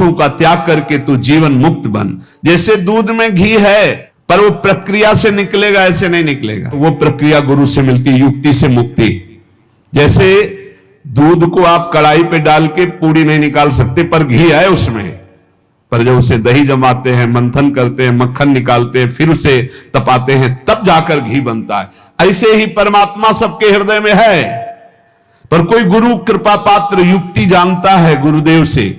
वस्तु का त्याग करके तू जीवन मुक्त बन। जैसे दूध में घी है पर वो प्रक्रिया से निकलेगा, ऐसे नहीं निकलेगा। वो प्रक्रिया गुरु से मिलती, युक्ति से मुक्ति। जैसे दूध को आप कढ़ाई पे डाल के पूड़ी नहीं निकाल सकते, पर घी है उसमें। पर जब उसे दही जमाते हैं, मंथन करते हैं, मक्खन निकालते हैं, फिर उसे तपाते हैं, तब जाकर घी बनता है। ऐसे ही परमात्मा सबके हृदय में है, पर कोई गुरु कृपा पात्र युक्ति जानता है गुरुदेव से,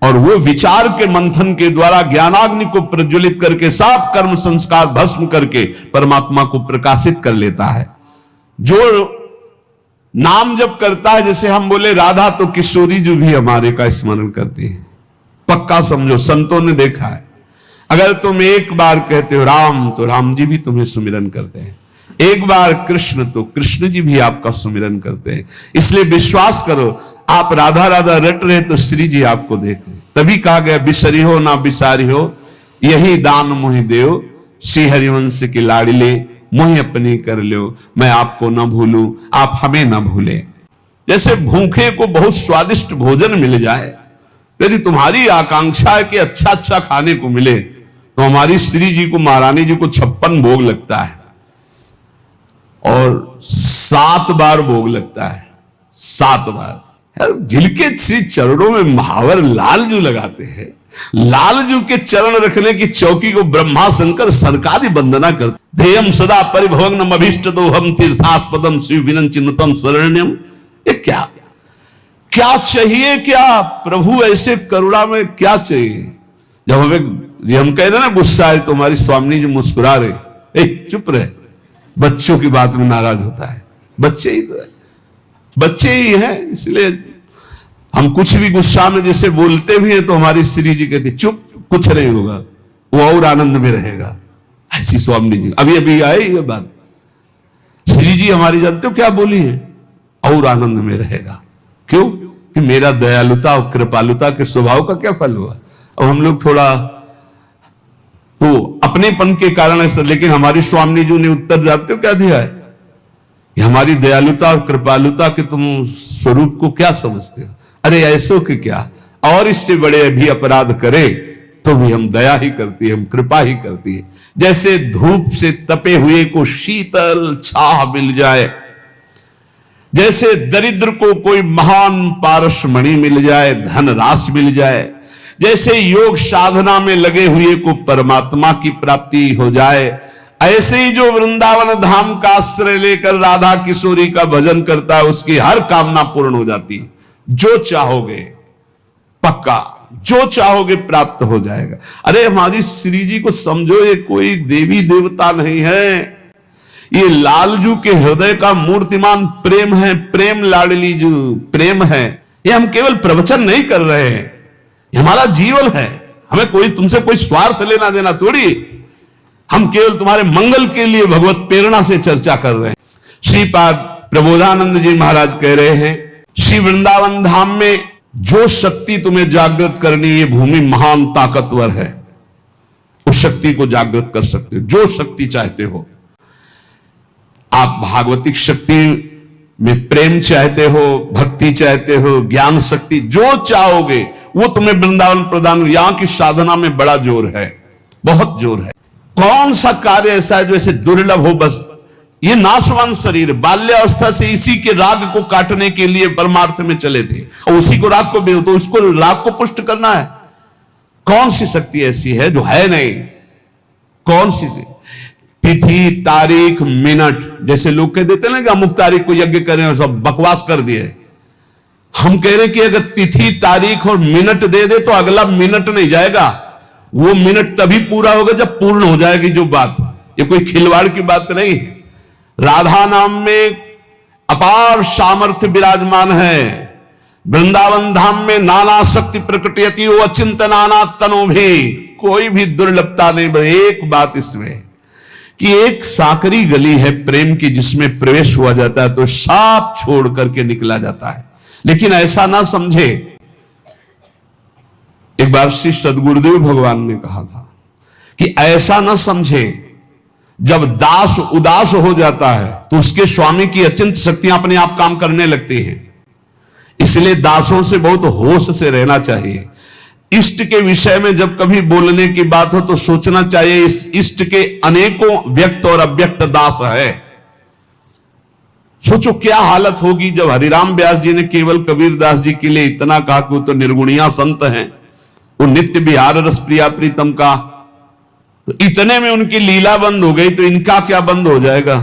और वो विचार के मंथन के द्वारा ज्ञानाग्नि को प्रज्वलित करके साफ कर्म संस्कार भस्म करके परमात्मा को प्रकाशित कर लेता है। जो नाम जप करता है, जैसे हम बोले राधा, तो किशोरी जी भी हमारे का स्मरण करती है। पक्का समझो, संतों ने देखा है, अगर तुम एक बार कहते हो राम, तो राम जी भी तुम्हें सुमिरन करते हैं। एक बार कृष्ण, तो कृष्ण जी भी आपका सुमिरन करते हैं। इसलिए विश्वास करो, आप राधा राधा रट रहे तो श्री जी आपको देख रहे। तभी कहा गया बिसरी हो ना बिसारी हो, यही दान मोहि देव, श्री हरिवंश की लाडले मोहि अपनी कर लो, मैं आपको ना भूलूं आप हमें ना भूले। जैसे भूखे को बहुत स्वादिष्ट भोजन मिल जाए, यदि तुम्हारी आकांक्षा है कि अच्छा अच्छा खाने को मिले, तो हमारी श्री जी को, महारानी जी को 56 भोग लगता है और 7 बार भोग लगता है, 7 बार। जिनके श्री चरणों में महावर लालजू लगाते हैं, लालजू के चरण रखने की चौकी को ब्रह्मा शंकर सरकारी वंदना करते। ध्येयम सदा परिभवग्नम अभीष्टदो हम तीर्थास्पदम शिव विनं चिन्नुतम शरण्यम। ये क्या क्या चाहिए, क्या प्रभु ऐसे करुणा में क्या चाहिए? जब हम कह रहे ना गुस्सा है, तो हमारी स्वामी जी मुस्कुरा रहे, चुप रहे, बच्चों की बात में नाराज होता है। बच्चे ही तो है, बच्चे ही हैं। इसलिए हम कुछ भी गुस्सा में जैसे बोलते भी हैं, तो हमारी श्री जी कहती चुप, कुछ नहीं होगा, वो और आनंद में रहेगा। ऐसी स्वामी जी अभी अभी आए ये बात, श्री जी हमारी जानते हो क्या बोली है? और आनंद में रहेगा। क्यों? कि मेरा दयालुता और कृपालुता के स्वभाव का क्या फल हुआ। अब हम लोग थोड़ा तो अपनेपन के कारण ऐसा, लेकिन हमारी स्वामी जी ने उत्तर जानते हो क्या दिया है? कि हमारी दयालुता और कृपालुता के तुम स्वरूप को क्या समझते हो? अरे ऐसो कि क्या, और इससे बड़े भी अपराध करे तो भी हम दया ही करती है, हम कृपा ही करती है। जैसे धूप से तपे हुए को शीतल छाह मिल जाए, जैसे दरिद्र को कोई महान पारसमणि मिल जाए, धन राशि मिल जाए, जैसे योग साधना में लगे हुए को परमात्मा की प्राप्ति हो जाए, ऐसे ही जो वृंदावन धाम का आश्रय लेकर राधा किशोरी का भजन करता है, उसकी हर कामना पूर्ण हो जाती है। जो चाहोगे पक्का, जो चाहोगे प्राप्त हो जाएगा। अरे हमारी श्री जी को समझो, ये कोई देवी देवता नहीं है, ये लालजू के हृदय का मूर्तिमान प्रेम है। प्रेम लाडली जू प्रेम है। ये हम केवल प्रवचन नहीं कर रहे हैं, ये हमारा जीवन है। हमें कोई तुमसे कोई स्वार्थ लेना देना थोड़ी, हम केवल तुम्हारे मंगल के लिए भगवत प्रेरणा से चर्चा कर रहे हैं। श्रीपाद प्रबोधानंद जी महाराज कह रहे हैं, श्री वृंदावन धाम में जो शक्ति तुम्हें जागृत करनी, ये भूमि महान ताकतवर है, उस शक्ति को जागृत कर सकते हो, जो शक्ति चाहते हो। आप भागवतिक शक्ति में प्रेम चाहते हो, भक्ति चाहते हो, ज्ञान शक्ति, जो चाहोगे वो तुम्हें वृंदावन प्रदान। यहां की साधना में बड़ा जोर है, बहुत जोर है। कौन सा कार्य ऐसा है जो ऐसे दुर्लभ हो? बस ये नाशवान शरीर, बाल्यावस्था से इसी के राग को काटने के लिए परमार्थ में चले थे, और उसी को राग को तो उसको राग को पुष्ट करना है। कौन सी शक्ति ऐसी है जो है नहीं? कौन सी तिथि तारीख मिनट, जैसे लोग कह देते ना कि अमुक तारीख को यज्ञ करें और सब बकवास कर दिए। हम कह रहे कि अगर तिथि तारीख और मिनट दे दे तो अगला मिनट नहीं जाएगा, वो मिनट तभी पूरा होगा जब पूर्ण हो जाएगी जो बात। ये कोई खिलवाड़ की बात नहीं है। राधा नाम में अपार सामर्थ्य विराजमान है। वृंदावन धाम में नाना शक्ति प्रकटयति वो अचिंत नाना तनो भी, कोई भी दुर्लभता नहीं। एक बात इसमें कि एक साकरी गली है प्रेम की, जिसमें प्रवेश हुआ जाता है तो साफ छोड़ करके निकला जाता है। लेकिन ऐसा ना समझे। एक बार श्री सदगुरुदेव भगवान ने कहा था कि ऐसा ना समझे, जब दास उदास हो जाता है तो उसके स्वामी की अचिंत शक्तियां अपने आप काम करने लगती हैं। इसलिए दासों से बहुत होश से रहना चाहिए। इष्ट के विषय में जब कभी बोलने की बात हो तो सोचना चाहिए इस इष्ट के अनेकों व्यक्त और अव्यक्त दास है। सोचो क्या हालत होगी जब हरिराम व्यास जी ने केवल कबीरदास जी के लिए इतना कहा कि वो तो निर्गुणिया संत हैं, वो नित्य बिहार रस प्रिया प्रीतम का, तो इतने में उनकी लीला बंद हो गई तो इनका क्या बंद हो जाएगा।